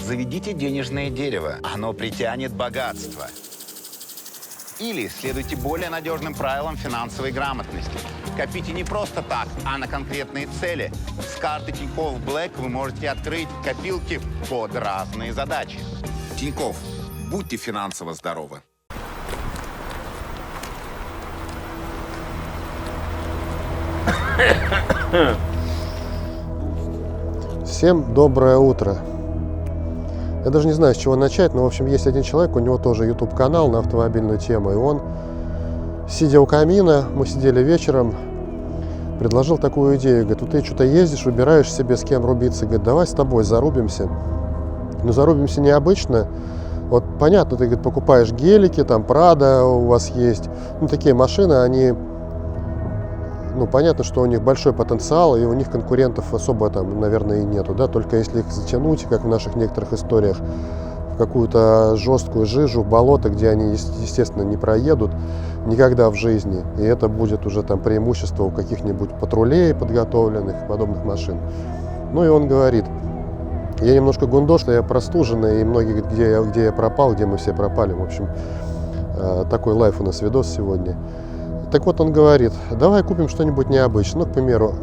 Заведите денежное дерево, оно притянет богатство. Или следуйте более надежным правилам финансовой грамотности. Копите не просто так, а на конкретные цели. С карты Тинькофф Black вы можете открыть копилки под разные задачи. Тинькофф, будьте финансово здоровы. Всем доброе утро. Я даже не знаю, с чего начать, но, в общем, есть один человек, у него тоже YouTube-канал на автомобильную тему, и он, сидя у камина, мы сидели вечером, предложил такую идею, говорит, вот ты что-то ездишь, выбираешь себе, с кем рубиться, говорит, давай с тобой зарубимся. Но зарубимся необычно. Вот понятно, ты, говорит, покупаешь гелики, там, Prado у вас есть, ну, такие машины, они... Ну, понятно, что у них большой потенциал, и у них конкурентов особо там, наверное, и нету, да, только если их затянуть, как в наших некоторых историях, в какую-то жесткую жижу, в болото, где они, естественно, не проедут никогда в жизни, и это будет уже там преимущество у каких-нибудь патрулей подготовленных, подобных машин. Ну, и он говорит, я немножко гундошный, я простуженный, и многие говорят, где я пропал, где мы все пропали, в общем, такой лайф у нас видос сегодня. Так вот, он говорит, давай купим что-нибудь необычное. Ну, к примеру,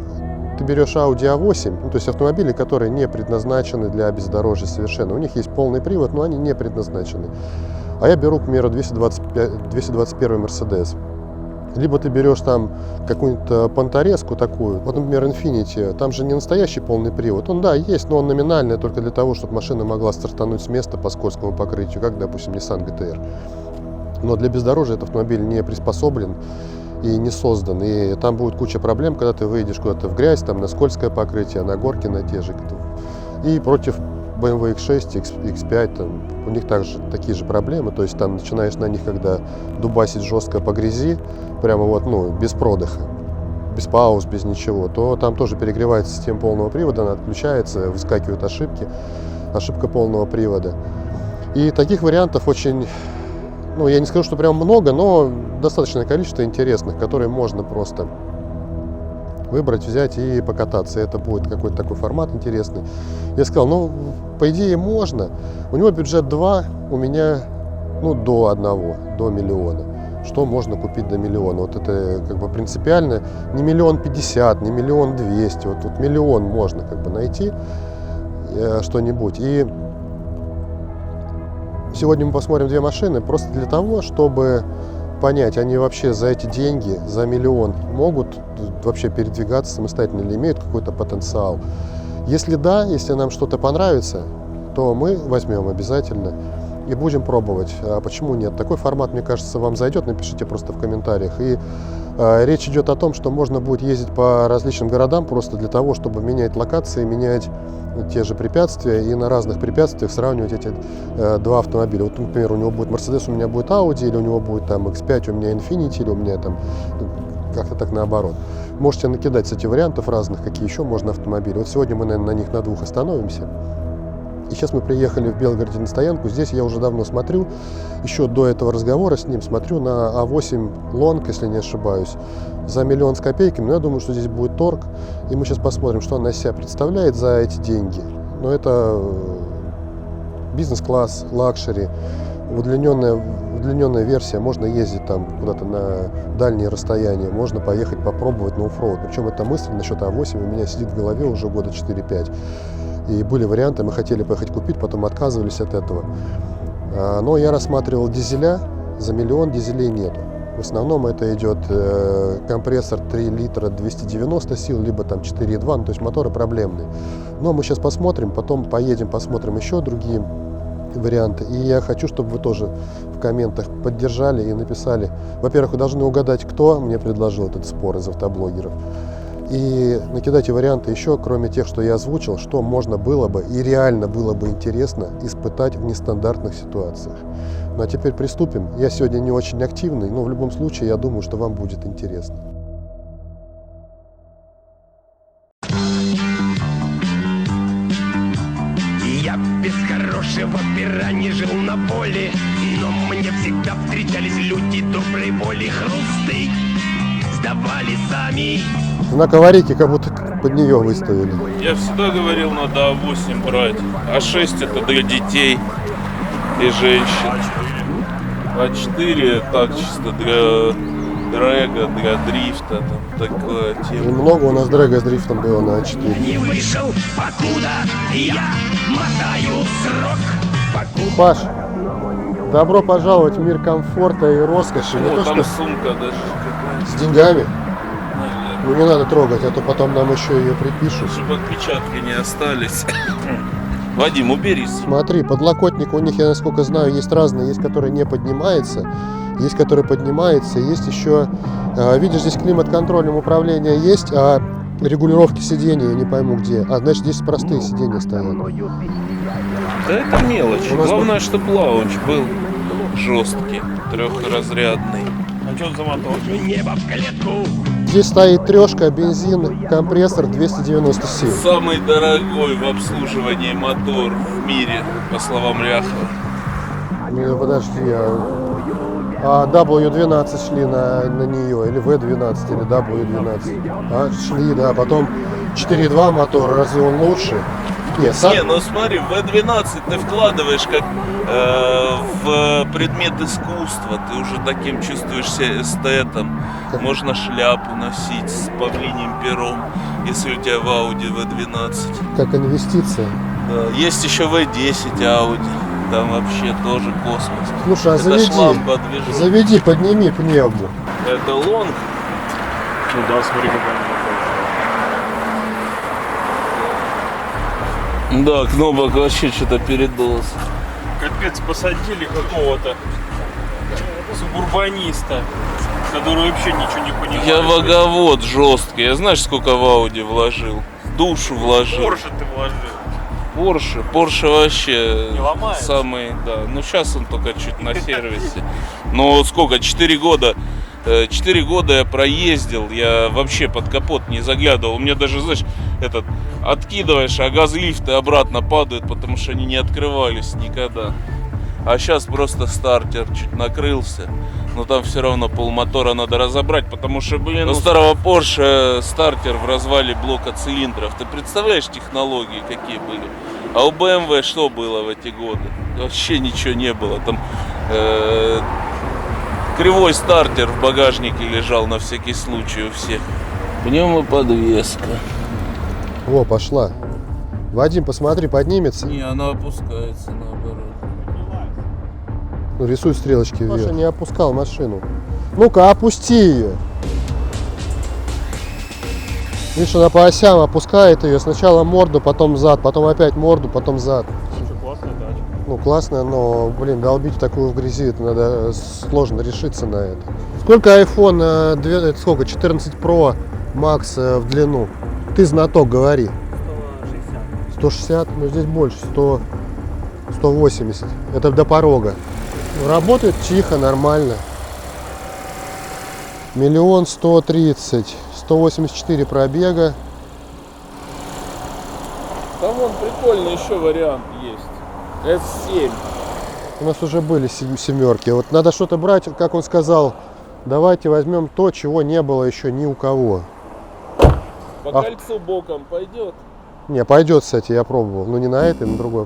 ты берешь Audi A8, ну, то есть автомобили, которые не предназначены для бездорожья совершенно. У них есть полный привод, но они не предназначены. А я беру, к примеру, 221 Mercedes. Либо ты берешь там какую-нибудь понторезку такую, вот, например, Infiniti, там же не настоящий полный привод. Он, да, есть, но он номинальный только для того, чтобы машина могла стартануть с места по скользкому покрытию, как, допустим, Nissan GT-R. Но для бездорожья этот автомобиль не приспособлен и не создан. И там будет куча проблем, когда ты выйдешь куда-то в грязь, там на скользкое покрытие, на горки, на те же. И против BMW X6, X5, там, у них также такие же проблемы. То есть там начинаешь на них, когда дубасить жестко по грязи, прямо вот, ну, без продыха, без пауз, без ничего, то там тоже перегревается система полного привода, она отключается, выскакивают ошибки, ошибка полного привода. И таких вариантов очень... Ну, я не скажу, что прям много, но достаточное количество интересных, которые можно просто выбрать, взять и покататься. Это будет какой-то такой формат интересный. Я сказал, ну, по идее, можно. У него бюджет 2, у меня, ну, до 1, до миллиона. Что можно купить до миллиона? Вот это как бы принципиально. Не 1 050 000, не 1 200 000. Вот тут миллион можно как бы найти что-нибудь. И сегодня мы посмотрим две машины просто для того, чтобы понять, они вообще за эти деньги, за миллион могут вообще передвигаться самостоятельно или имеют какой-то потенциал. Если да, если нам что-то понравится, то мы возьмем обязательно и будем пробовать. А почему нет? Такой формат, мне кажется, вам зайдет, напишите просто в комментариях. И речь идет о том, что можно будет ездить по различным городам просто для того, чтобы менять локации, менять те же препятствия и на разных препятствиях сравнивать эти два автомобиля. Вот, например, у него будет Mercedes, у меня будет Audi, или у него будет там X5, у меня Infiniti, или у меня там как-то так наоборот. Можете накидать, кстати, вариантов разных, какие еще можно автомобили. Вот сегодня мы, наверное, на них на двух остановимся. И сейчас мы приехали в Белгороде на стоянку. Здесь я уже давно смотрю, еще до этого разговора с ним, смотрю на A8 Long, если не ошибаюсь, за 1 000 000 с копейками. Но я думаю, что здесь будет торг. И мы сейчас посмотрим, что она из себя представляет за эти деньги. Но это бизнес-класс, лакшери, удлиненная версия. Можно ездить там куда-то на дальние расстояния, можно поехать попробовать на оффроуд. Причем эта мысль насчет А8 у меня сидит в голове уже года 4-5. И были варианты, мы хотели поехать купить, потом отказывались от этого. Но я рассматривал дизеля, за 1 000 000 дизелей нету. В основном это идет компрессор 3 литра 290 сил, либо там 4,2, ну, то есть моторы проблемные. Но мы сейчас посмотрим, потом поедем, посмотрим еще другие варианты. И я хочу, чтобы вы тоже в комментах поддержали и написали. Во-первых, вы должны угадать, кто мне предложил этот спор из автоблогеров. И накидайте варианты еще, кроме тех, что я озвучил, что можно было бы и реально было бы интересно испытать в нестандартных ситуациях. Ну а теперь приступим. Я сегодня не очень активный, но в любом случае я думаю, что вам будет интересно. Я без хорошего пера не жил на воле, но мне всегда встречались люди доброй воли. Хрусты сдавали сами. Знак аварийки как будто под нее выставили. Я всегда говорил, надо А8 брать. А6 это для детей и женщин. А4 так чисто для дрэга, для дрифта. Там такая И тема. много у нас дрэга с дрифтом было на А4. Не вышел, покуда я мотаю срок. Паш, добро пожаловать в мир комфорта и роскоши. Не О, то, там что сумка даже какая-то. с деньгами. Наверное. Ну не надо трогать, а то потом нам еще ее припишут. Чтобы отпечатки не остались. Вадим, уберись. Смотри, подлокотник у них, я насколько знаю, есть разные. Есть, который не поднимается, есть, который поднимается. Есть еще, видишь, здесь климат-контролем управления есть, а регулировки сидения я не пойму где. А, значит, здесь простые сиденья стоят. Да это мелочь. У нас Главное, чтобы лаунч был жесткий, трехразрядный. А что за мотор? Небо в клетку. Здесь стоит трешка, бензин, компрессор 297. Самый дорогой в обслуживании мотор в мире, по словам Ляхова. Ну, подожди, а W12 шли на нее, или V12, или W12. А, шли, да, потом 4.2 мотор, разве он лучше? Нет, Не, ну смотри, в V12 ты вкладываешь как в предмет искусства. Ты уже таким чувствуешься эстетом. Можно шляпу носить с павлиним пером, если у тебя в Audi V12. как инвестиция. Да. Есть еще V10 Audi. Там вообще тоже космос. Слушай, а Это шлам движок. заведи, подними пневму. Это лонг. Ну да, смотри, какая она. Да, кнопок вообще что-то передулся. Капец, посадили какого-то субурбаниста, который вообще ничего не понимает. Я ваговод жесткий. Я знаешь, сколько в Audi вложил? Душу вложил. Порше ты вложил. Porsche вообще Не ломает? самый, да. Ну сейчас он только чуть на сервисе. Но сколько? 4 года. 4 года я проездил, я вообще под капот не заглядывал. У меня даже, знаешь, откидываешь, а газлифты обратно падают, потому что они не открывались никогда. А сейчас просто стартер чуть накрылся. Но там все равно полмотора надо разобрать, потому что, блин, у старого Porsche стартер в развале блока цилиндров. Ты представляешь технологии какие были? А у BMW что было в эти годы? Вообще ничего не было. Там кривой стартер в багажнике лежал на всякий случай у всех. Пневмоподвеска. Во, пошла. Вадим, посмотри, поднимется. Не, она опускается наоборот. Ну, рисуй стрелочки вверх. Паша не опускал машину. Ну-ка, опусти ее. Видишь, она по осям опускает ее. Сначала морду, потом зад, потом опять морду, потом зад. Слушай, классная тачка. Ну, классно, но, блин, долбить такую в грязи, это надо сложно решиться на это. Сколько iPhone, это сколько, 14 Pro Max в длину? Ты знаток, говори. 160, но здесь больше, 100, 180. Это до порога. Работает тихо, нормально. 1 130 000, 184 пробега. Там вон прикольный еще вариант есть. S7. У нас уже были семерки. Вот надо что-то брать, как он сказал, давайте возьмем то, чего не было еще ни у кого. По кольцу боком пойдет. Не, пойдет, кстати, я пробовал. Но не на этой, на другой.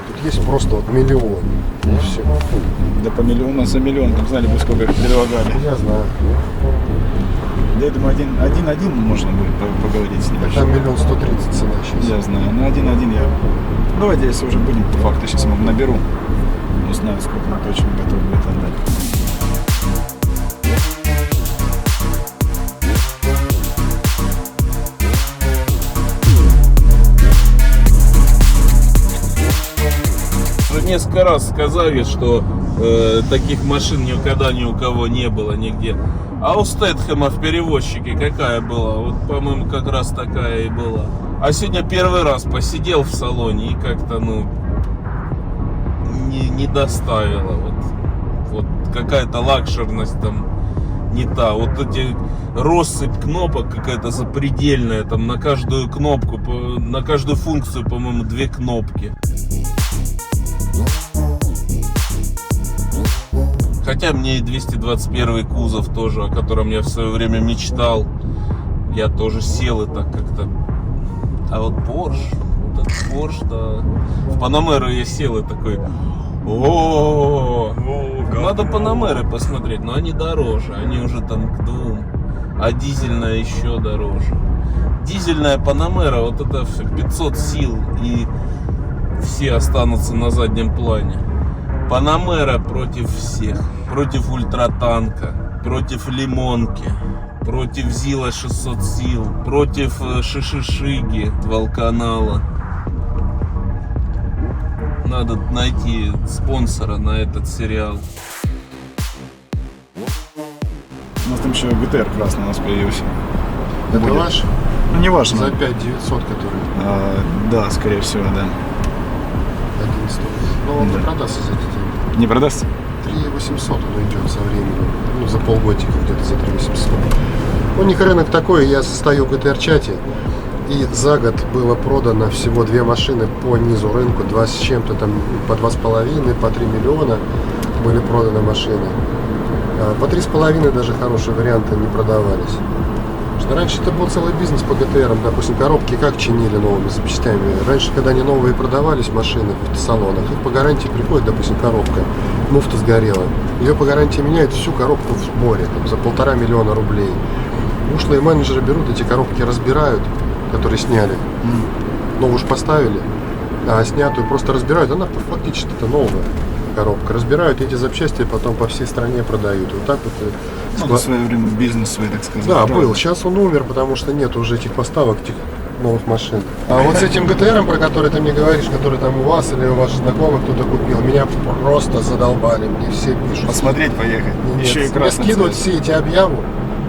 Тут есть просто вот миллион. И все. Да по миллиону за миллион, там знали бы, сколько их предлагали. Я знаю. Да я думаю, один можно будет поговорить с ним. Там 1 130 000 цена сейчас. Я знаю, но один я... Давайте, если уже будем, по факту, сейчас вам наберу. Узнаю, сколько мы точно готовы будет отдать. Уже несколько раз сказали, что таких машин никогда ни у кого не было нигде. А у Стэтхэма в перевозчике какая была? Вот, по-моему, как раз такая и была. А сегодня первый раз посидел в салоне и как-то, не доставило. Вот какая-то лакшерность там не та. Вот эти россыпь кнопок какая-то запредельная. Там на каждую кнопку, на каждую функцию, по-моему, 2 кнопки. Хотя мне и 221 кузов тоже, о котором я в свое время мечтал. Я тоже сел и так как-то. А вот Porsche, вот этот Porsche, да. В Panamera я сел и такой. О, надо Panamera посмотреть, но они дороже, они уже там к 2. А дизельная еще дороже. Дизельная Panamera, вот это все 500 сил, и все останутся на заднем плане. Panamera против всех. Против ультратанка, против лимонки, против Зила 600 сил, против Шишишиги, Волканала. Надо найти спонсора на этот сериал. У нас там еще ГТР красный у нас появился. Это Будет. ваш? Ну, не ваш, За но- 5900, который да, скорее всего, да. 1100. Но он не Да. продастся за эти деньги. Не продастся? 3800 он идет со временем. Ну, за полгодика где-то за 3800. У них рынок такой, я состою в ГТР-чате, и за год было продано всего 2 машины по низу рынку, 2 с чем-то там, по 2,5, по 3 миллиона были проданы машины. По 3,5 даже хорошие варианты не продавались. Что раньше это был целый бизнес по ГТРам, допустим, коробки как чинили новыми запчастями. Раньше, когда они новые продавались, машины в салонах, их по гарантии приходит, допустим, коробка, муфта сгорела. Ее по гарантии меняют всю коробку в сборе, там, за 1,5 миллиона рублей. Ушлые менеджеры берут эти коробки, разбирают, которые сняли, новую уж поставили, а снятую просто разбирают, она фактически это новая коробка. Разбирают эти запчасти, потом по всей стране продают. Вот так вот. Ну, в свое время бизнес свой, так сказать. Да, правда? был. Сейчас он умер, потому что нет уже этих поставок, этих новых машин. А вот с этим ГТРом, про который ты мне говоришь, который там у вас или у ваших знакомых кто-то купил, меня просто задолбали. Мне все пишут. Посмотреть, поехать. Нет, Еще и мне красный скидывают цвет. все эти объявы,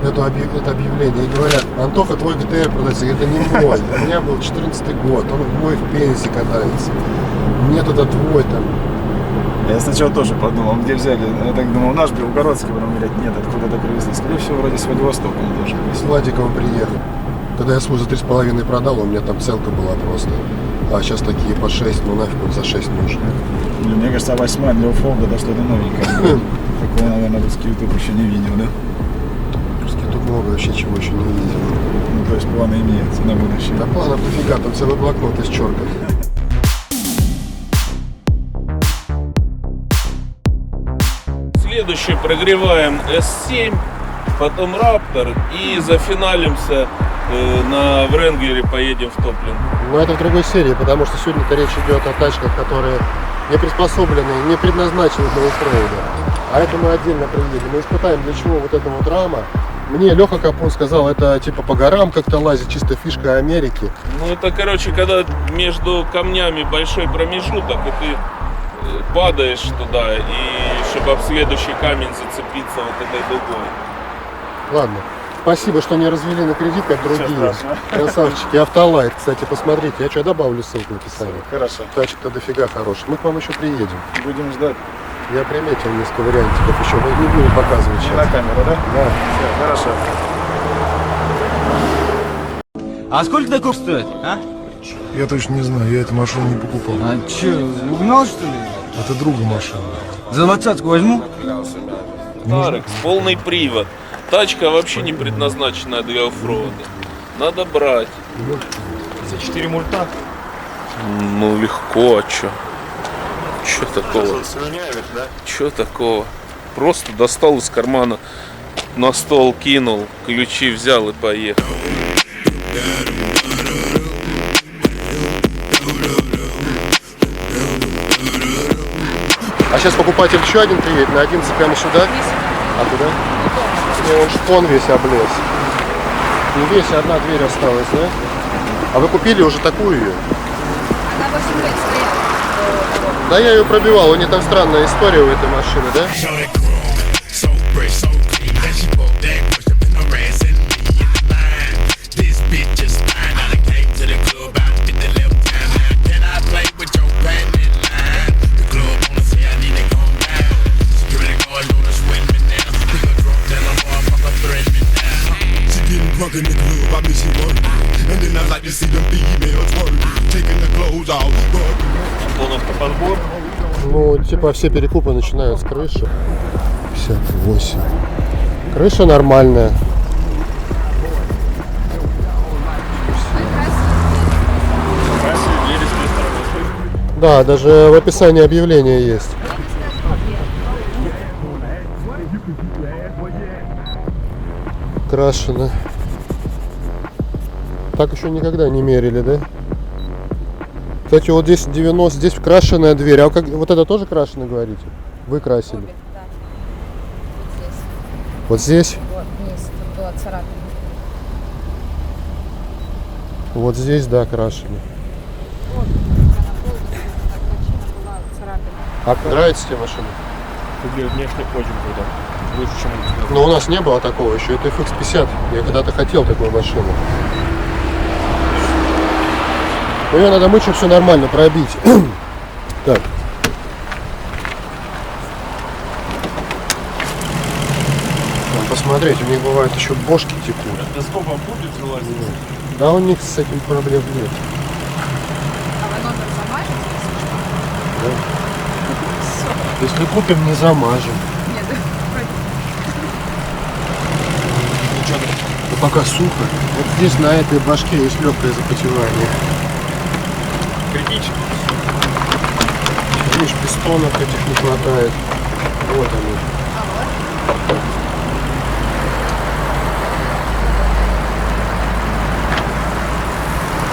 это объявление, и говорят: Антоха, твой ГТР продается. Это не мой. У меня был 14-й год, он мой в пензе катается. Нет, это твой там. Я сначала тоже подумал, где взяли. Я так думал, наш Белгородский, потом говорят, нет, откуда-то привезли. Скорее всего, вроде с Владивостока он тоже. С Владиком приехал. Когда я свой за 3,5 продал, у меня там целка была просто. А сейчас такие по 6, ну нафиг он за 6 нужен. Блин, мне кажется, 8 для Уфолга, да, что-то новенькое. Такого, наверное, русский ютуб еще не видел, да? Русский тут много вообще чего еще не видел. Ну, то есть планы имеются на будущее. Да планов дофига, там целый блокнот из черков. Следующий прогреваем S7, потом Raptor и зафиналимся на Вренглере, поедем в Топлин. Но это в другой серии, потому что сегодня-то речь идет о тачках, которые не приспособлены, не предназначены для оффроуда. А это мы отдельно приедем. Мы испытаем, для чего вот эта вот рама. Мне Леха Капун сказал, это типа по горам как-то лазить, чисто фишка Америки. Ну это, короче, когда между камнями большой промежуток, и ты падаешь туда, и чтобы об следующий камень зацепиться вот этой дугой. Ладно. Спасибо, что не развели на кредит, как другие. Красавчики. Автолайт, кстати, посмотрите. Я что, добавлю ссылку в описании. Хорошо. Тачек-то дофига хороших. Мы к вам еще приедем. Будем ждать. Я приметил несколько вариантиков еще. Мы не будем показывать Не на сейчас. камеру, да? Да. Все, хорошо. А сколько такой стоит, а? Я точно не знаю, я эту машину не покупал. А че, угнал что ли? Это друга машина. За 20-ку возьму? Тарекс, полный привод. Тачка вообще не предназначена для оффроуда. Надо брать. За 4 мульта. Ну легко, а чё? Чё такого? Слюнявит, да? Чё такого? Просто достал из кармана, на стол кинул, ключи взял и поехал. А сейчас покупатель еще один приедет, на 11 прямо сюда. А куда? Не, он шпон весь облез. Не весь, одна дверь осталась, да? А вы купили уже такую ее? Она 8 лет стояла. Да я ее пробивал, у нее там странная история у этой машины, да? Ну, типа все перекупы начинают с крыши. 58. Крыша нормальная. Да, даже в описании объявления есть. Крашено. Так еще никогда не мерили, да? Кстати, вот здесь 90, здесь крашеная дверь. А как, вот это тоже крашено, говорите? Вы красили? Обе, да. Вот здесь? Вот вниз, тут была царапина. Вот здесь, да, крашено. Вот, на полке, так причина была царапина. А нравится тебе машина? Выглядит внешне очень круто. Лучше, чем Но у нас не было такого еще. Это FX50. Я когда-то хотел такую машину. Но ее надо мыть, чтобы все нормально пробить. Так. Надо посмотреть, у них бывает еще бошки текут. Это сколько будет вылазить? Да, у них с этим проблем нет. А вы номер замажете, если что? Если купим, не замажем. Нет, вроде. Но пока сухо. Вот здесь на этой башке есть легкое запотевание. критично. Видишь, пистонов этих не хватает. Вот они.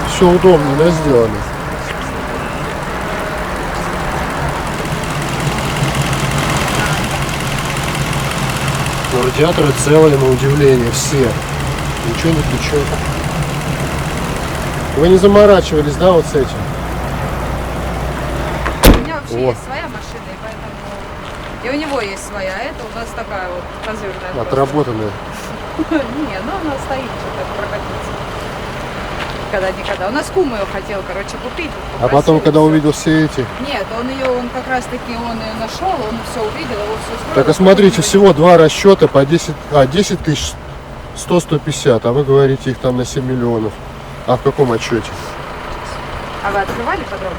Все удобно, да, сделано? Но радиаторы целые, на удивление, все. Ничего не течет. Вы не заморачивались, да, вот с этим? У меня вообще О. есть своя машина, и поэтому... И у него есть своя, а это у нас такая вот развернутая. просто. Отработанные. Не, ну она стоит, что-то прокатиться. Когда-никогда. У нас кум ее хотел, короче, купить. А потом, когда увидел все эти... Нет, он как раз таки, он ее нашел, он все увидел, его все устроило. Так, а смотрите, всего два расчета по 10... 10 тысяч 100-150, а вы говорите их там на 7 миллионов. А в каком отчете? А вы открывали подробно?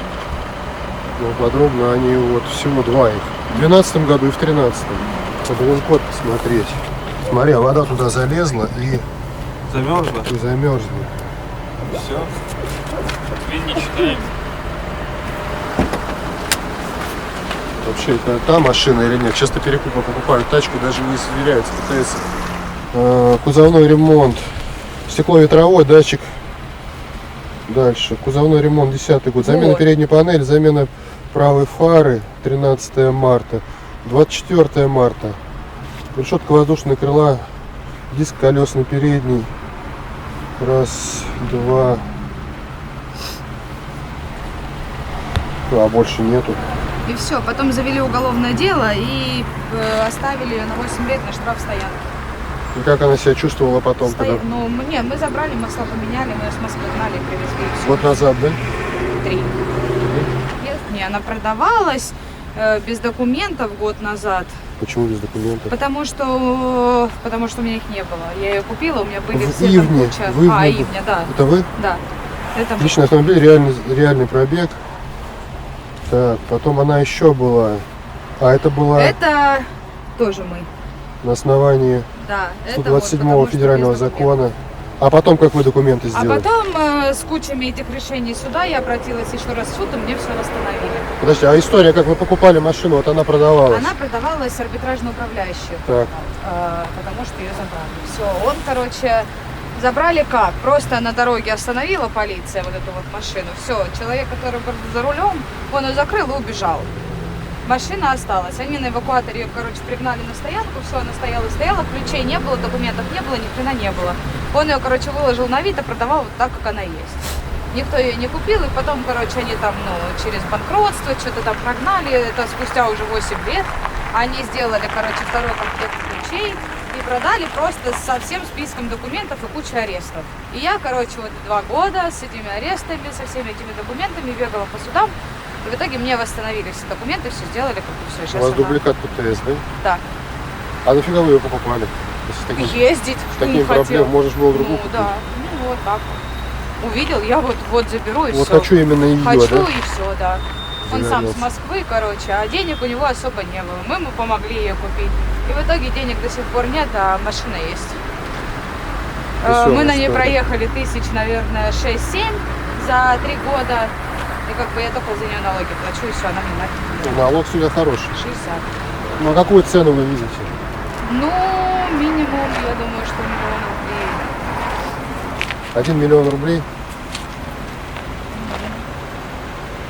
Ну, подробно они вот всего два их. В 2012 году и в 2013. Чтобы код посмотреть. Смотри, а вода туда залезла и Замерзла? замерзла. Все. Вы не читаете. Вообще, это та машина или нет? Часто перекупы покупают тачку, даже не сверяются, пытаются. Кузовной ремонт. Стекловетровой датчик. Дальше. Кузовной ремонт 10-й год. Замена Вот. передней панели, замена правой фары 13 марта. 24 марта. Решетка воздушного крыла. Диск колесный передний. Раз, два. А больше нету. И все, потом завели уголовное дело и оставили на 8 лет на штраф стоянки. И как она себя чувствовала потом, когда... Ну, не, мы забрали, масла поменяли, мы ее с Москвы гнали, привезли. и всё. Год назад, да? 3. Не, она продавалась без документов год назад, Почему без документов? потому что у меня их не было. Я ее купила, у меня были В все там Ивне. куча. В Ивне был. Ивня, да. Это вы? Да. Это Личный автомобиль, реальный пробег. Так, потом она еще была. А это была Это тоже мы. на основании Да. Это вот 127 потому что федерального без документов. закона. А потом как вы документы А сделали? потом с кучами этих решений суда я обратилась еще раз в суд, и мне все восстановили. Подожди, а история, как вы покупали машину, вот она продавалась? Она продавалась арбитражно управляющей, Так. потому что ее забрали. Все, он, короче, забрали как? Просто на дороге остановила полиция вот эту вот машину. Все, человек, который был за рулем, он ее закрыл и убежал. Машина осталась. Они на эвакуаторе ее, короче, пригнали на стоянку, все, она стояла, ключей не было, документов не было, ни хрена не было. Он ее, короче, выложил на вид и продавал вот так, как она есть. Никто ее не купил, и потом, короче, они там, через банкротство что-то там прогнали, это спустя уже 8 лет. Они сделали, короче, второй комплект ключей и продали просто со всем списком документов и кучей арестов. И я, короче, вот 2 года с этими арестами, со всеми этими документами бегала по судам. И в итоге мне восстановили все документы, все сделали, как бы все. У Сейчас вас она... дубликат ПТС, да? Да. А нафига вы ее покупали? Если с таким- Ездить с такими не хотел. проблемами можешь было другую Ну купить. да, ну вот так. увидел, я вот заберу и Вот все. хочу именно ее, Хочу да? и все, да. Он сам Загорелся. с Москвы, короче, а денег у него особо не было. Мы ему помогли ее купить. И в итоге денег до сих пор нет, а машина есть. Весёлая Мы на ней история. проехали тысяч, наверное, 6-7 за 3 года. И как бы я только за нее налоги плачу, и все, она мне нафиг. Налог сюда хороший. 60. Ну а какую цену вы видите? Ну, минимум, я думаю, что миллион рублей. 1 миллион рублей?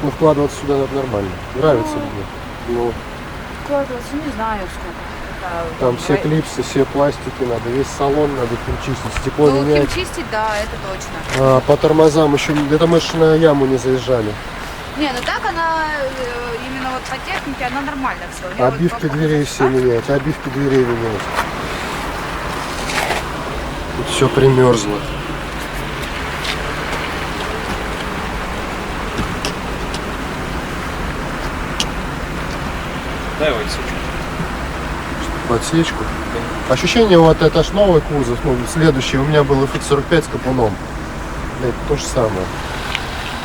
Ну, вкладываться сюда надо нормально. Нравится мне. Ну, Вкладываться не знаю сколько. Это там все клипсы, все пластики надо, весь салон надо химчистить, стекло Ну, менять. химчистить, да, это точно. А, по тормозам еще, это мы ж на яму не заезжали. Не, ну так она, именно вот по технике, она нормально все. Обивки дверей все менять, обивки дверей менять. Тут все примерзло. Дай вот сейчас. Подсечку. Ощущение, вот это ж новый кузов, ну, следующий у меня был FX45 с капуном. Блять, то же самое.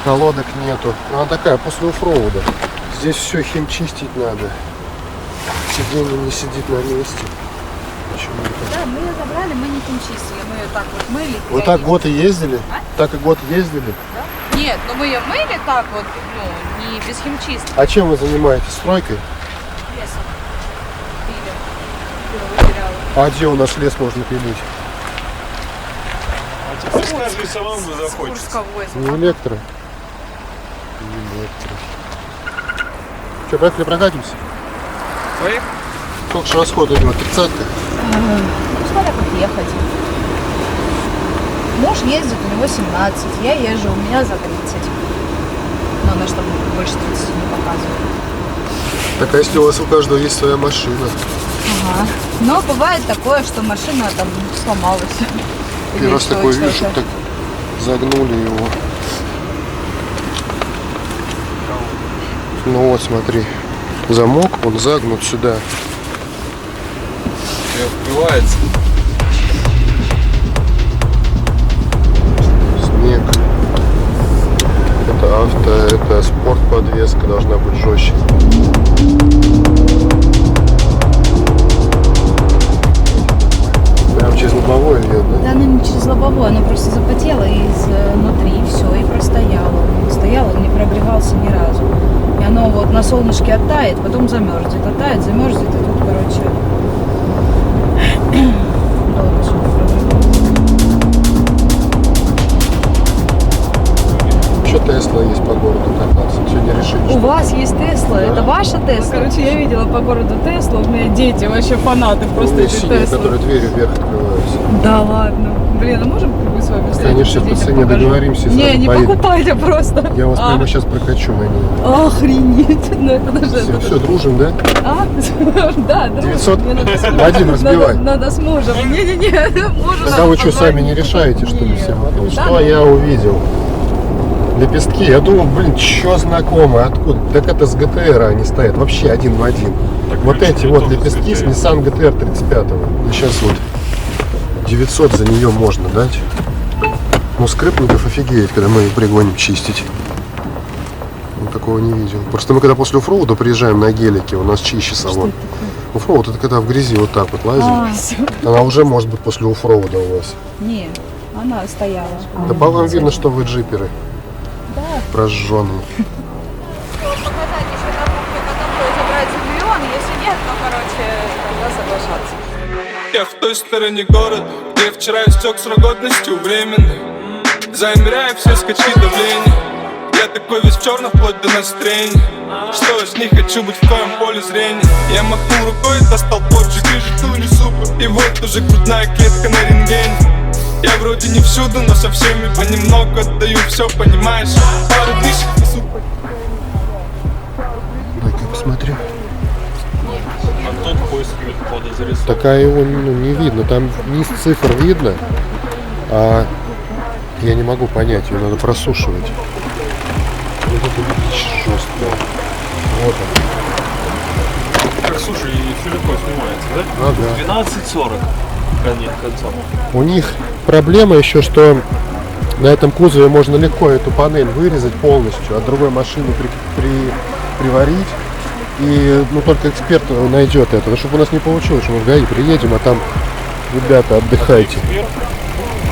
Колодок нету. Ну, она такая, после оффроуда. Здесь все химчистить надо. Сиденье не сидит на месте. Почему-то. Да, мы ее забрали, мы не химчистили, мы ее так вот мыли. Вы так год и ездили? Так и год ездили? Да? Нет, ну мы ее мыли так вот, ну, не без химчистки. А чем вы занимаетесь? Стройкой? Лесом. Пили. Вытеряла. А где у нас лес можно пилить? А теперь скажи, самому захочется. Курска возим. Не электро. Не электро. Что, поехали прокатимся? Поехали. Сколько же расход у него? 30-ка? Ну, смотря как ехать. Муж ездит, у него 17, я езжу, у меня за 30. Но она чтобы больше 30 не показывает. Так а если у вас у каждого есть своя машина? Ага. Но бывает такое, что машина там сломалась. Ты Или раз что, такой что-то. видишь, чтоб так загнули его. Ну вот, смотри. Замок, он загнут сюда. И открывается. Снег. Это авто, это спорт подвеска должна быть жестче. Прям через лобовое идет, да? Да, она не через лобовое, она просто запотела изнутри, и все, и простояла. Стояла, он не прогревался ни разу. И оно вот на солнышке оттает, потом замерзнет, оттает, замерзнет, и тут, короче, долго все Еще Тесла есть по городу кататься. Сегодня решили, У что... вас есть Тесла? Да. Это ваша Тесла? Короче, я видела по городу Теслу, у меня дети вообще фанаты просто Помню, этой синие, Теслы. которые двери вверх открываются. Да ладно. Блин, а можем мы с вами встретиться? Конечно, по детям цене покажу? договоримся и Не, сразу не поедем. покупайте просто. Я вас прямо сейчас прокачу на ней. Охренеть. Ну это даже... Все, дружим, да? А? Да, друг. 900? Мне надо с мужем. Вадим, разбивай. Надо с мужем. Не-не-не, мужу Тогда надо вы что, сами позвонить. не решаете, что ли, Нет. все? Да, Что ну, я увидел? Лепестки. Я думал, блин, что знакомое, откуда? Так это с GTR они стоят, вообще один в один. Вот эти вот лепестки с Nissan GTR 35-го. И сейчас вот 900 за нее можно дать. Ну, скрипников офигеет, когда мы их пригоним чистить. Ну, такого не видел. Просто мы когда после оффроуда приезжаем на гелике, у нас чище салон. Оффроуд это когда в грязи вот так вот лазим. всё. Она уже может быть после оффроуда у вас. Не, она стояла. Да по вам видно, что вы джиперы. Да. Прожженные. Показать еще тому, кто готов забрать за миллион. Если нет, то, короче, тогда соглашаться. Я в той стороне города, где вчера истек срок годности временный. Замеряю все скачки давления. Я такой весь в черном, вплоть до настроения. Что ж, не хочу быть в твоем поле зрения. Я махнул рукой, достал поджиг, вижу ту не супер. И вот уже грудная клетка на рентгене. Я вроде не всюду, но со всеми понемногу отдаю все, понимаешь? Пару тысяч и супер. Дай-ка посмотрю. А тот поисковик кода зарисован. Такая его не видно. Там низ цифр видно, а я не могу понять, ее надо просушивать. Вот это жестко. Вот он. Как суши и все легко снимается, да? Ага. 12.40. Конец концов. У них проблема еще, что На этом кузове можно легко эту панель вырезать полностью, от другой машины приварить. И только эксперт найдет это. Но чтобы у нас не получилось, что мы в ГАИ приедем, а там, ребята, отдыхайте.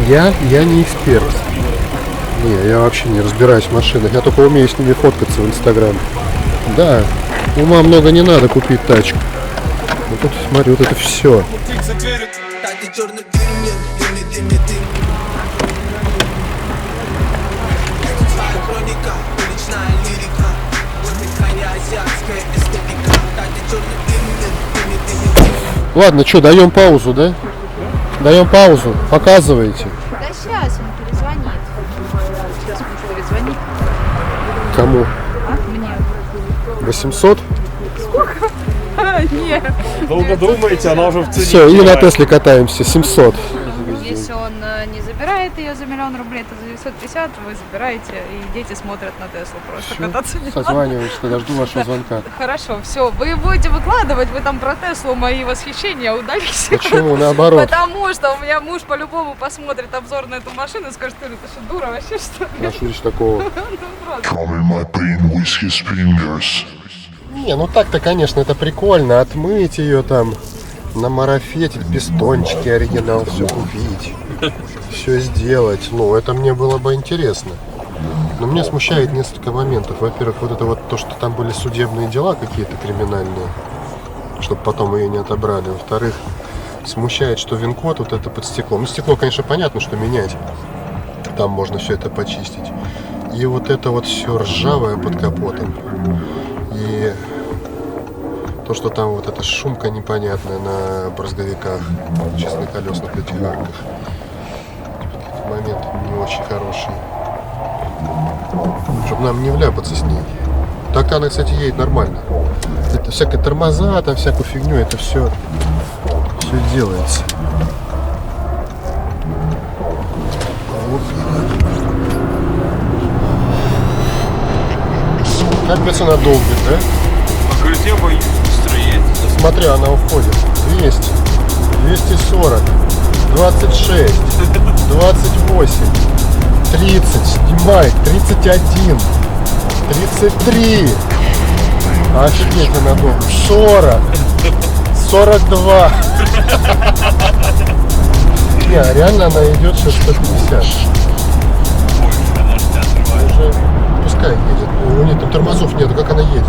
Я не эксперт. Не, я вообще не разбираюсь в машинах. Я только умею с ними фоткаться в Инстаграм. Да, ума много не надо купить тачку. Вот тут, смотри, вот это все. Ладно, что, даем паузу, да? Даем паузу, показываете. Да сейчас он перезвонит. Сейчас он перезвонит. Кому? А, мне. 800? Сколько? Нет. Долго думаете, она уже в цене. Все, и на Тесле катаемся, 700. Если он не забирает ее за 1 000 000 рублей, то за 950 вы забираете, и дети смотрят на Теслу просто кататься не надо. Созваниваемся, тогда жду вашего звонка. Хорошо, все, вы будете выкладывать, вы там про Теслу мои восхищения удались. Почему? Наоборот. Потому что у меня муж по-любому посмотрит обзор на эту машину и скажет, ты что, дура вообще, что ли? А что здесь такого? Не, ну так-то, конечно, это прикольно. Отмыть ее там, намарафетить, пистончики оригинал, все купить, все сделать. Ну, это мне было бы интересно. Но меня смущает несколько моментов. Во-первых, вот это вот то, что там были судебные дела какие-то криминальные, чтобы потом ее не отобрали. Во-вторых, смущает, что ВИН-код вот это под стеклом. Ну, стекло, конечно, понятно, что менять. Там можно все это почистить. И вот это вот все ржавое под капотом. И то, что там вот эта шумка непонятная на брызговиках, честноколесных этих арках. Момент не очень хороший. Чтобы нам не вляпаться с ней. Так она, кстати, едет нормально. Это всякие тормоза, там всякую фигню, это все делается. Капец она долбит, да? Покрытие быстро едет. Смотри, она уходит. 200, 240, 26, 28, 30, снимай, 31, 33. Офигеть, она долбит. 40, 42. Не, реально она идет сейчас 150. Уже пускай едет. У нее там тормозов нету, как она едет?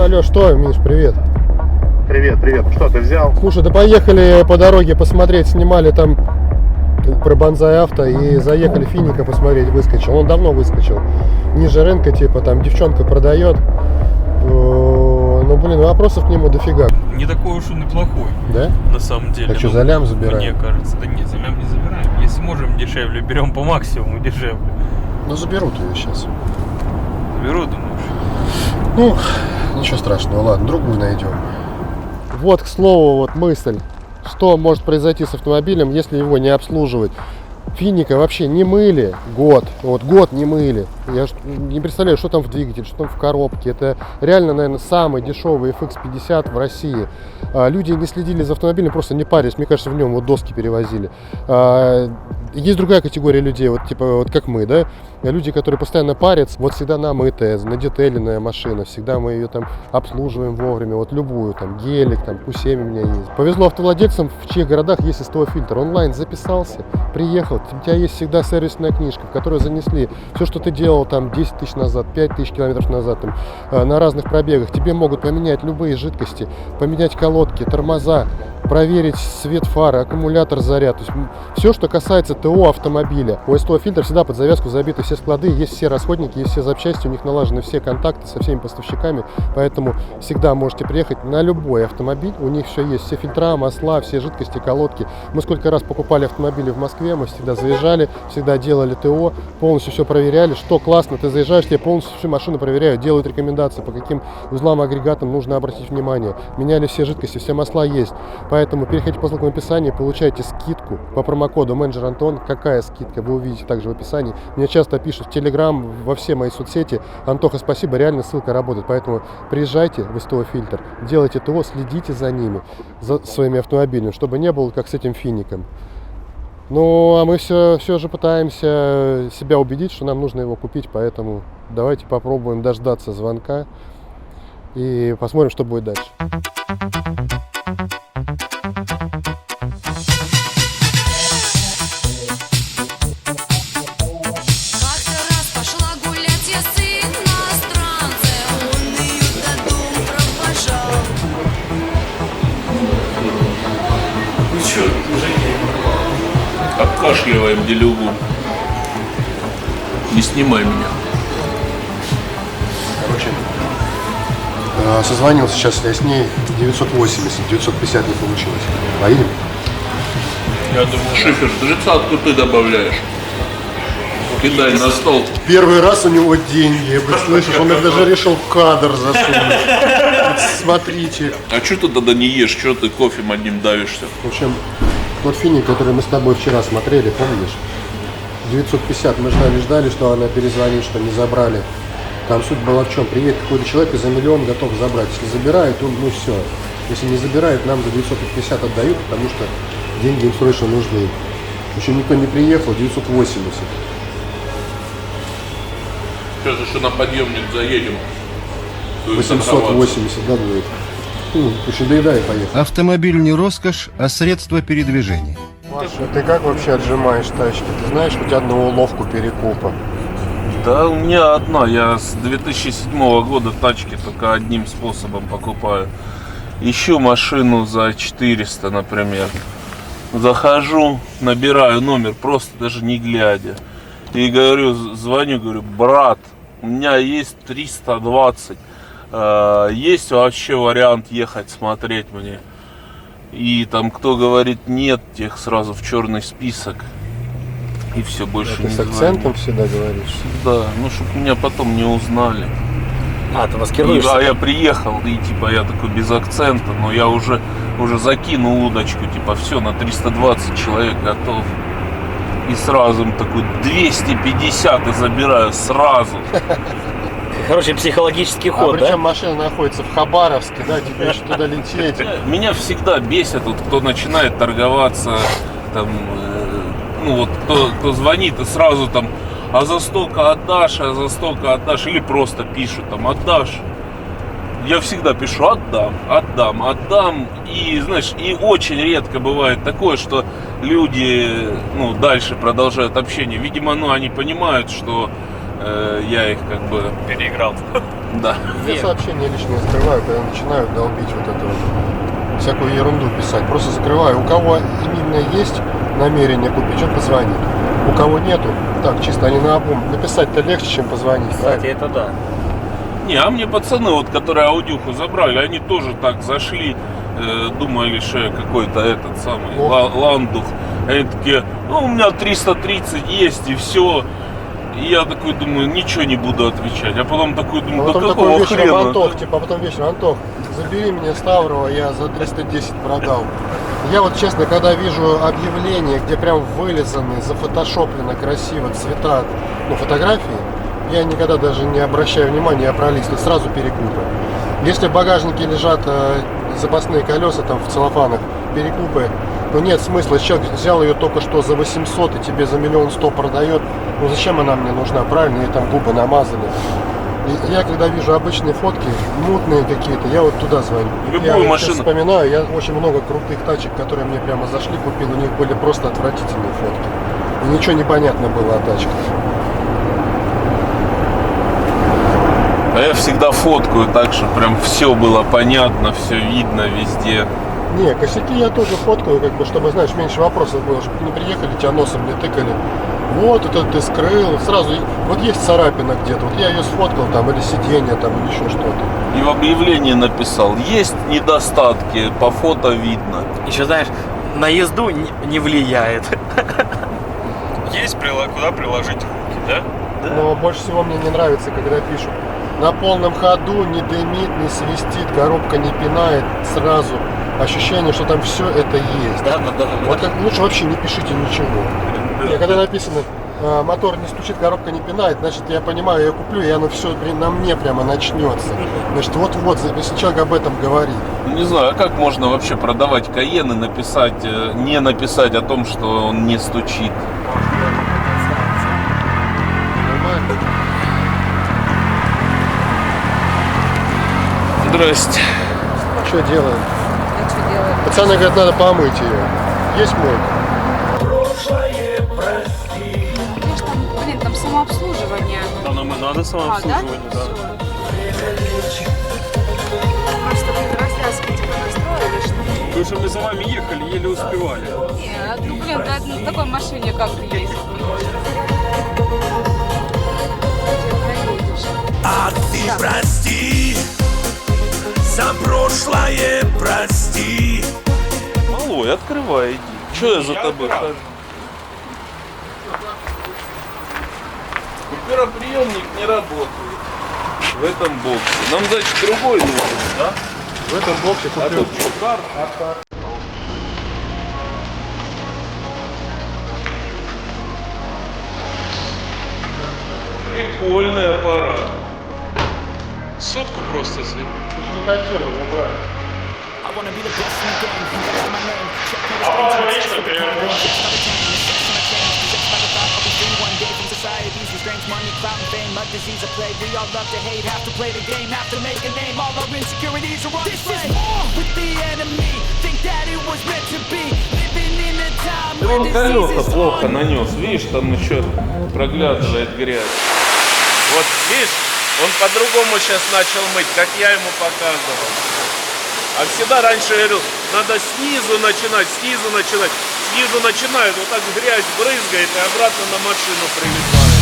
Алло, что, Миш, привет. Привет. Что ты взял? Слушай, да поехали по дороге посмотреть, снимали там про Банзай Авто и заехали Финика посмотреть, выскочил. Он давно выскочил. Ниже рынка, типа, там девчонка продает. Ну, блин, вопросов к нему дофига. Не такой уж он и плохой. Да? На самом деле. А что, за лям забираем? Мне кажется, да нет, за лям не забираем. Если можем дешевле, берем по максимуму дешевле. Ну, заберут ее сейчас. Заберу, думаешь? Ну, ничего страшного, ладно, другую найдем. Вот, к слову, вот мысль. Что может произойти с автомобилем, если его не обслуживать? Финика вообще не мыли год. Вот год не мыли. Я не представляю, что там в двигателе, что там в коробке. Это реально, наверное, самый дешевый FX50 в России. Люди не следили за автомобилем, просто не парились. Мне кажется, в нем вот доски перевозили. Есть другая категория людей, вот типа вот как мы, да? Люди, которые постоянно парятся, вот всегда намытая, надетеленная машина, всегда мы ее там обслуживаем вовремя, вот любую, там гелик, там Q7 у меня есть. Повезло автовладельцам, в чьих городах есть СТО фильтр. Онлайн записался, приехал, у тебя есть всегда сервисная книжка, в которую занесли все, что ты делал там 10 тысяч назад, 5 тысяч километров назад, там, на разных пробегах. Тебе могут поменять любые жидкости, поменять колодки, тормоза, проверить свет фары, аккумулятор, заряд. То есть все, что касается ТО автомобиля. У СТО фильтр всегда под завязку забиты все склады, есть все расходники, есть все запчасти, у них налажены все контакты со всеми поставщиками, поэтому всегда можете приехать на любой автомобиль, у них все есть, все фильтра, масла, все жидкости, колодки. Мы сколько раз покупали автомобили в Москве, мы всегда заезжали, всегда делали ТО, полностью все проверяли, что классно, ты заезжаешь, тебе полностью всю машину проверяют, делают рекомендации, по каким узлам, агрегатам нужно обратить внимание, меняли все жидкости, все масла есть. Поэтому переходите по ссылкам в описании, получайте скидку по промокоду менеджер Антон. Какая скидка, вы увидите также в описании. Мне часто пишут в Телеграм, во все мои соцсети: Антоха, спасибо, реально ссылка работает. Поэтому приезжайте в СТО Фильтр, делайте ТО, следите за ними, за своими автомобилями, чтобы не было как с этим фиником. Ну, а мы все же пытаемся себя убедить, что нам нужно его купить, поэтому давайте попробуем дождаться звонка и посмотрим, что будет дальше. Обкашливаем делюгу. Не снимай меня. Короче, созвонился сейчас я с ней, 980, 950 не получилось. Поедем? Я думаю, шифер, 30-ку ты добавляешь. Кидай на стол. Первый раз у него деньги, слышишь, он их даже решил в кадр засунуть. Смотрите. А что ты тогда не ешь? Что ты кофе одним давишься? В общем, тот финик, который мы с тобой вчера смотрели, помнишь? 950, мы ждали, что она перезвонит, что не забрали. Там суть была в чем? Приедет какой-то человек и за миллион готов забрать. Если забирает, он, ну все. Если не забирает, нам до 950 отдают, потому что деньги им срочно нужны. Еще никто не приехал, 980. Сейчас еще на подъемник заедем. 880, да, будет. Еще доедай и поехали. Автомобиль не роскошь, а средство передвижения. Маша, ты как вообще отжимаешь тачки? Ты знаешь хоть одну уловку перекупа? Да, у меня одна. Я с 2007 года тачки только одним способом покупаю. Ищу машину за 400, например. Захожу, набираю номер, просто даже не глядя. И говорю, звоню, говорю: брат, у меня есть 320. Есть вообще вариант ехать смотреть мне? И там кто говорит нет, тех сразу в черный список. И все, больше ты не с звоню. акцентом всегда говоришь? Да, ну чтоб меня потом не узнали. А, ты маскируешься? А я приехал, и типа я такой без акцента, но я уже закинул удочку, типа все, на 320 человек готов. И сразу такой 250 и забираю сразу. Короче, психологический А ход, причем да? машина находится в Хабаровске, да, тебе еще туда лететь. Меня всегда бесит, вот, кто начинает торговаться, там, ну вот, кто звонит и сразу там: а за столько отдашь, а за столько отдашь, или просто пишут там: отдашь. Я всегда пишу: отдам. И, знаешь, и очень редко бывает такое, что люди, ну, дальше продолжают общение. Видимо, ну, они понимают, что я их как бы переиграл. Да. Я сообщения лишние закрываю, когда начинают долбить вот это вот, всякую ерунду писать. Просто закрываю. У кого именно есть намерение купить, он позвонит. У кого нету, так, чисто они наобум. Написать-то легче, чем позвонить. Кстати, это да. Не, а мне пацаны, вот, которые аудюху забрали, они тоже так зашли, думали, что я какой-то этот самый ландух. Они такие: ну, у меня 330 есть и все. И я такой думаю, ничего не буду отвечать. А потом такой думаю, а потом да такой какого вечером: хрена? Антох, типа, а потом вечером: Антох, забери меня Ставрова, я за 310 продал. Я вот честно, когда вижу объявления, где прям вылизаны, зафотошоплено красиво цвета, ну, фотографии, я никогда даже не обращаю внимания, я пролистываю, сразу перекупы. Если в багажнике лежат запасные колеса там в целлофанах, перекупы, ну нет смысла. Человек взял ее только что за 800 и тебе за 1 100 000 продает. Ну зачем она мне нужна, правильно? И там губы намазаны. И я когда вижу обычные фотки, мутные какие-то, я вот туда звоню. Любую я машину. Вспоминаю, я очень много крутых тачек, которые мне прямо зашли, купил, у них были просто отвратительные фотки. И ничего не понятно было о тачках. А я всегда фоткаю так, что прям все было понятно, все видно везде. Не, косяки я тоже фоткаю, как бы, чтобы, знаешь, меньше вопросов было, чтобы не приехали, тебя носом не тыкали. Вот это ты скрыл, сразу, вот есть царапина где-то, вот я ее сфоткал там, или сиденье там, или еще что-то. И в объявлении написал: есть недостатки, по фото видно. Еще, знаешь, на езду не влияет. Есть куда приложить руки, да? Но больше всего мне не нравится, когда пишут: на полном ходу, не дымит, не свистит, коробка не пинает, сразу ощущение, что там все это есть. Да. Вот как лучше вообще не пишите ничего. Когда написано мотор не стучит, коробка не пинает, значит, я понимаю, я куплю, и оно все на мне прямо начнется. Значит, вот, если человек об этом говорит. Ну, не знаю, а как можно вообще продавать Каен и написать, не написать о том, что он не стучит? Здрасте. Что делаем? А что делаем? Пацаны говорят, надо помыть ее. Есть мойка? Конечно, там самообслуживание. Да, нам и надо самообслуживание, да? Просто трансляцию типа настроили, что ли? Потому что мы за вами ехали, еле успевали. Нет, ну блин, на такой машине как ты ездишь? А ты прости, за прошлое прости. Малой, открывай, иди. Че я за тобой хожу? Гипероприемник не работает в этом боксе. Нам, значит, другой нужен, да? В этом боксе А купил. тут что, кар? Прикольный аппарат. Сотку просто за. Он колеса плохо нанес, видишь, там еще проглядывает грязь. Вот, видишь, он по-другому сейчас начал мыть, как я ему показывал. А всегда раньше я говорил, надо снизу начинать, снизу начинают, вот так грязь брызгает и обратно на машину прилипает.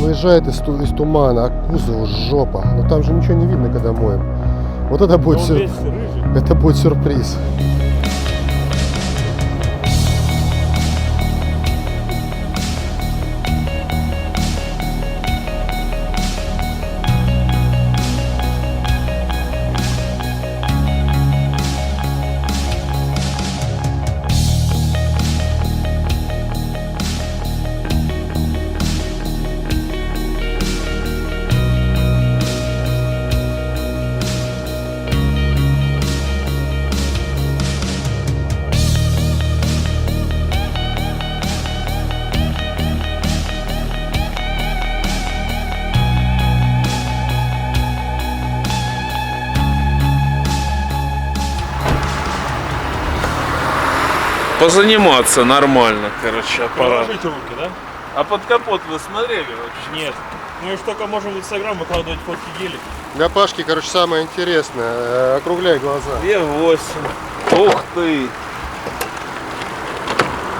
Выезжает из тумана, а кузову жопа. Но там же ничего не видно, когда моем. Вот это будет, это будет сюрприз. Позаниматься нормально, короче, аппарат. Положите руки, да? А под капот вы смотрели вообще? Нет. Мы уж только можем в Инстаграм выкладывать фотки гелика. Для Пашки, короче, самое интересное. Округляй глаза. E8. Ух ты!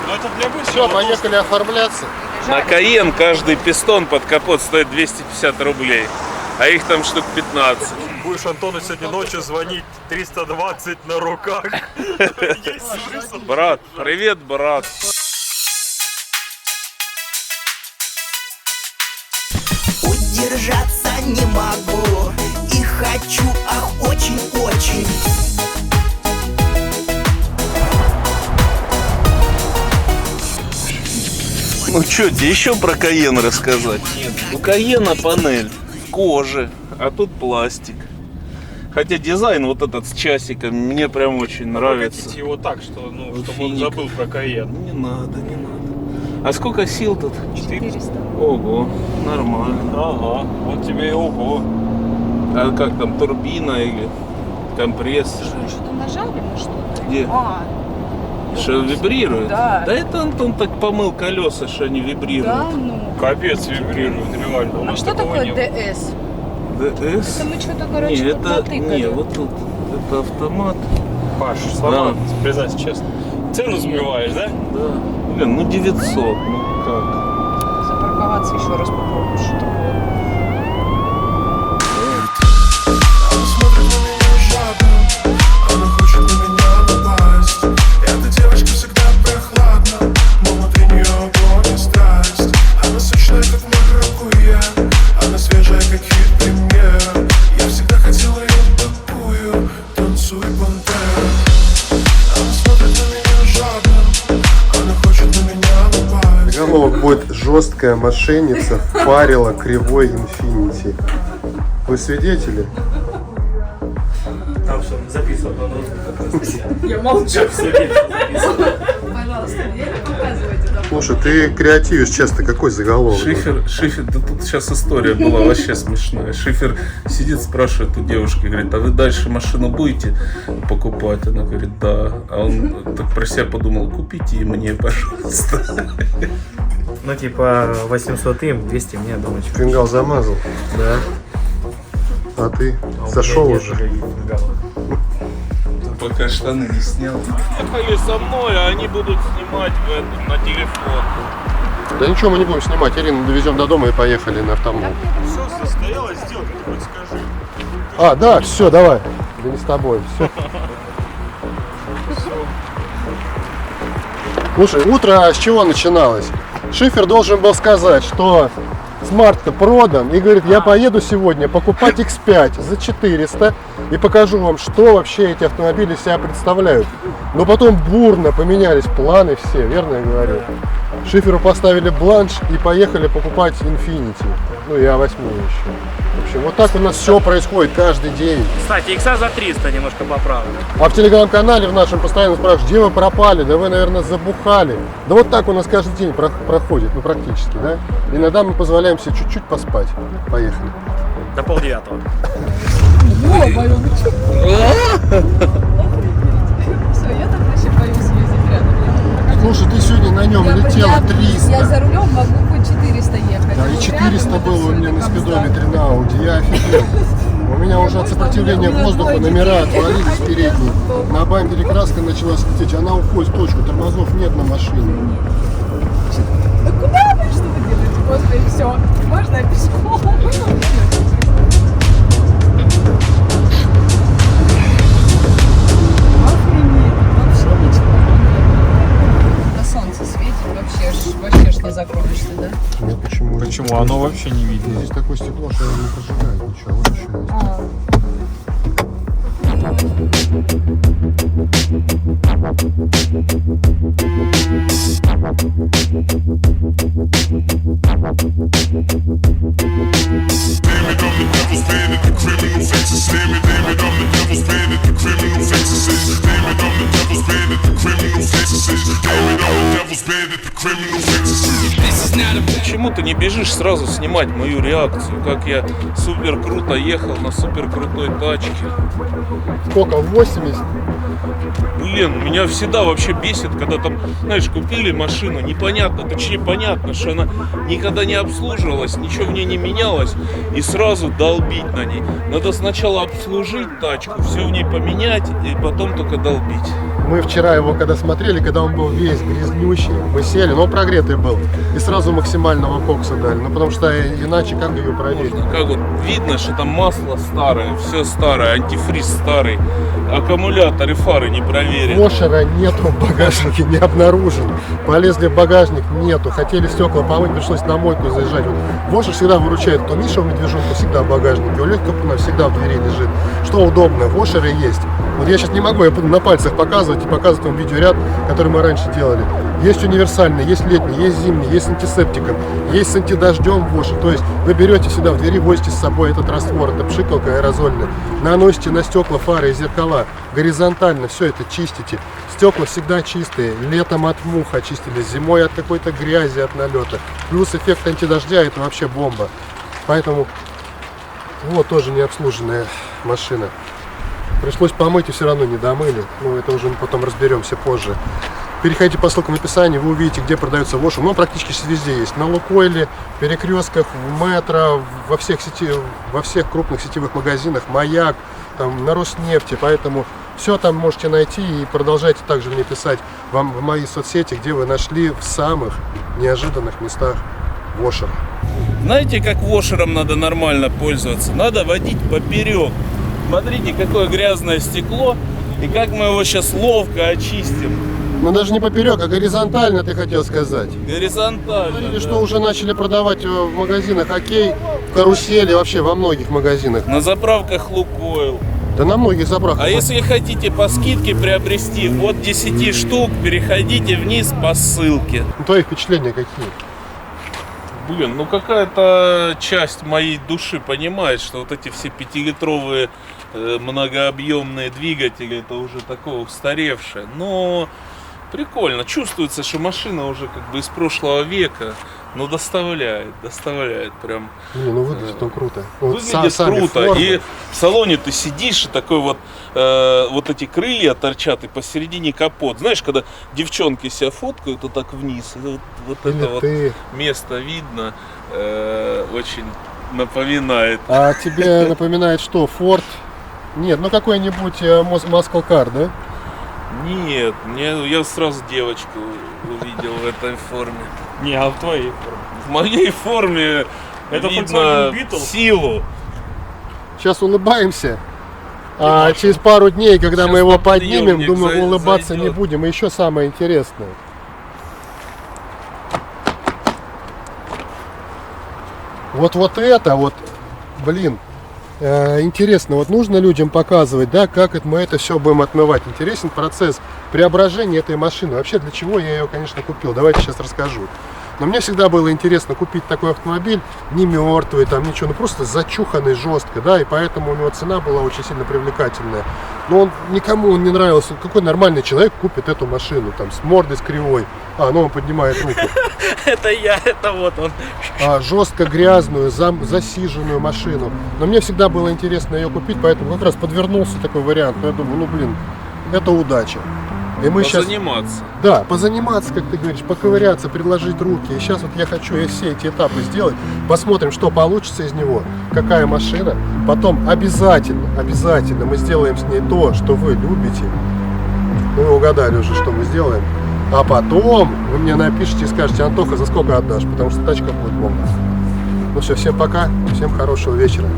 Но это для быстрого. Все, поехали оформляться. На Каен каждый пистон под капот стоит 250 рублей. А их там штук 15. Будешь Антону сегодня ночью звонить 320 на руках. Есть смысл. Брат, привет, брат. Удержаться не могу и хочу, ах, очень-очень. Ну что, тебе еще про Каен рассказать? Нет. У Каена панель в коже, а тут пластик. Хотя дизайн вот этот с часиком мне прям очень нравится. Хотите его так, что, ну, чтобы он забыл про Каен. Не надо, не надо. А сколько сил тут? 400. Ого, нормально. Ага, вот тебе и ого. А как там, турбина или компрессор? Что-то нажали на что-то? Где? Что вибрирует? Да. Да это Антон так помыл колеса, что они вибрируют. Да, ну. Капец вибрирует, реально. У А нас что такого такое не было. ДС? ДС? Это мы что-то, короче, Не, тут это, натыкали. не, вот тут, это автомат. Паш, сломал, признайся честно. Цену сбиваешь, да? Да. Блин, ну 900, ну как? Запарковаться еще раз попробуешь. Что такое? Смотришь Она хочет на меня напасть. Эта девочка всегда прохладна, но внутри нее огонь и страсть. Она сочная, как маракуйя, она свежая, как хит-премьер. Я всегда хотела ее такую, танцуй, пантера. Она смотрит на меня жадно, она хочет на меня напасть. Заголовок будет: жесткая мошенница впарила кривой Infiniti. Вы свидетели? Там что, записывал. Я молчу. Пожалуйста, мне это показывайте. Слушай, ты креативишь часто. Какой заголовок? Шифер, да тут сейчас история была вообще смешная. Шифер сидит, спрашивает у девушки, говорит, а вы дальше машину будете покупать? Она говорит, да. А он так про себя подумал, купите и мне, пожалуйста. Ну, типа, 800 им, 200 мне, думаю. Фингал замазал. Да. А ты сошел уже? Пока штаны не снял. Ехали со мной, а они будут снимать на телефон. Да ничего, мы не будем снимать. Ирину довезем до дома и поехали на автомобиль. Все состоялось, сделка, ты хоть скажи. А, да, все, давай. Да не с тобой, все. Слушай, утро с чего начиналось? Шифер должен был сказать, что смарт-то продан, и говорит, я поеду сегодня покупать X5 за 400 и покажу вам, что вообще эти автомобили себя представляют. Но потом бурно поменялись планы все, верно я говорю? Шиферу поставили бланш и поехали покупать Infiniti. Ну и А8 еще. В общем, вот так у нас все происходит каждый день. Кстати, икса за 300 немножко поправлю. А в телеграм-канале в нашем постоянно спрашивают, где вы пропали, да вы, наверное, забухали. Да вот так у нас каждый день проходит, ну практически, да? Иногда мы позволяем себе чуть-чуть поспать. Поехали. До 8:30. Все, я так вообще боюсь ездить рядом. Слушай, ты сегодня на нем летела 300. Я за рулем могу хоть 400 ехать. Да, и 400 было у меня на спидометре на Ауди, я офигел. У меня уже от сопротивления воздуха номера отвалились передние. На бампере краска начала светить, она уходит в точку, тормозов нет на машине. Да куда вы, что вы делаете? Господи, все, можно пешком? Вообще ж не закроешься, да? Нет, почему? Почему? Оно вообще не видно. Здесь такое стекло, что не прожигает ничего. Вот еще есть. Почему ты не бежишь сразу снимать мою реакцию, как я супер круто ехал на супер крутой тачке? Сколько? 80? Блин, меня всегда вообще бесит, когда там, знаешь, купили машину, непонятно, точнее понятно, что она никогда не обслуживалась, ничего в ней не менялось, и сразу долбить на ней. Надо сначала обслужить тачку, все в ней поменять, и потом только долбить. Мы вчера его когда смотрели, когда он был весь грязнющий, мы сели, но он прогретый был, и сразу максимального кокса дали, ну потому что иначе как ее проверить? Как вот видно, что там масло старое, все старое, антифриз старый, аккумуляторы, фары не проверены. Вошера нету в багажнике, не обнаружен. Полезли в багажник, нету. Хотели стекла помыть, пришлось на мойку заезжать. Вот вошер всегда выручает. То Миша в медвежонку всегда в багажнике, у Лёхи всегда в двери лежит. Что удобно, вошеры есть. Вот я сейчас не могу, я буду на пальцах показывать и показывать вам видеоряд, который мы раньше делали. Есть универсальный, есть летний, есть зимний, есть с антисептиком, есть с антидождем вошер. То есть вы берете сюда в двери, возите с собой этот раствор, это пшикалка аэрозольная, наносите на стекла, фары и зеркала, горизонтально все это чистите. Стекла всегда чистые, летом от мух очистили, зимой от какой-то грязи, от налета. Плюс эффект антидождя, это вообще бомба. Поэтому вот тоже необслуженная машина. Пришлось помыть и все равно не домыли. Ну, это уже потом разберемся позже. Переходите по ссылкам в описании, вы увидите, где продается вошер. Но практически везде есть. На Лукойле, в перекрестках, в метро, во всех крупных сетевых магазинах, Маяк, там, на Роснефти. Поэтому все там можете найти и продолжайте также мне писать вам в мои соцсети, где вы нашли в самых неожиданных местах вошер. Знаете, как вошером надо нормально пользоваться? Надо водить поперек. Смотрите, какое грязное стекло. И как мы его сейчас ловко очистим. Ну даже не поперек, а горизонтально, ты хотел сказать. Горизонтально. Смотрите, да. что уже начали продавать в магазинах «Окей», в «Карусели», вообще во многих магазинах. На заправках «Лукойл». Да на многих заправках. А если хотите по скидке приобрести от 10 штук, переходите вниз по ссылке. Ну, твои впечатления какие? Блин, ну какая-то часть моей души понимает, что вот эти все 5-литровые многообъемные двигатели, это уже такое устаревшее. Но прикольно, чувствуется, что машина уже как бы из прошлого века, но доставляет прям. Не, ну выглядит он круто. Вот Выглядит круто. формы. И в салоне ты сидишь, и такой вот, вот эти крылья торчат, и посередине капот. Знаешь, когда девчонки себя фоткают, вот так вниз, и вот Или это ты. вот место видно, очень напоминает. А тебе напоминает что? Форд? Нет, ну какой-нибудь Muscle Car, да? Нет, я сразу девочку увидел в этой форме. Не, а в твоей форме? В моей форме Это видно Volkswagen Beetle? силу. Сейчас улыбаемся. А через пару дней, когда Сейчас мы его на поднимем, подъемник думаю, улыбаться не зайдет. будем. И еще самое интересное. Вот это вот, блин, интересно, вот нужно людям показывать, да, как мы это все будем отмывать. Интересен процесс преображения этой машины. Вообще, для чего я ее, конечно, купил, давайте сейчас расскажу. Но мне всегда было интересно купить такой автомобиль, не мертвый, там ничего, ну просто зачуханный жестко, да, и поэтому у него цена была очень сильно привлекательная. Но он никому не нравился. Какой нормальный человек купит эту машину, там, с мордой, с кривой. Ну он поднимает руку. Это я, это вот он. Жестко грязную, засиженную машину. Но мне всегда было интересно ее купить, поэтому как раз подвернулся такой вариант. Я думаю, ну блин, это удача. И мы сейчас, Позаниматься. да, позаниматься, как ты говоришь, поковыряться, предложить руки. И сейчас вот я хочу все эти этапы сделать. Посмотрим, что получится из него, какая машина. Потом обязательно мы сделаем с ней то, что вы любите. Вы угадали уже, что мы сделаем. А потом вы мне напишите и скажете: Антоха, за сколько отдашь? Потому что тачка будет бомба. Ну все, всем пока, всем хорошего вечера.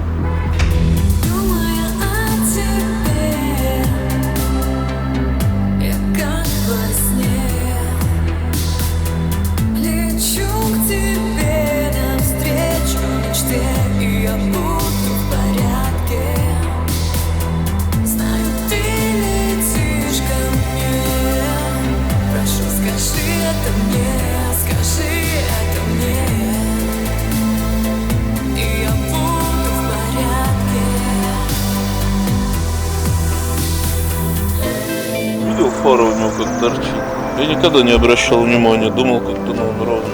Фара у него как торчит. Я никогда не обращал внимания, думал, как-то он ровно.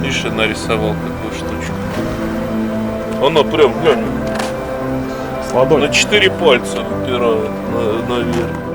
Видишь, я нарисовал какую штучку. Оно прям, глянь, с ладони. на 4 пальца выпирает наверх.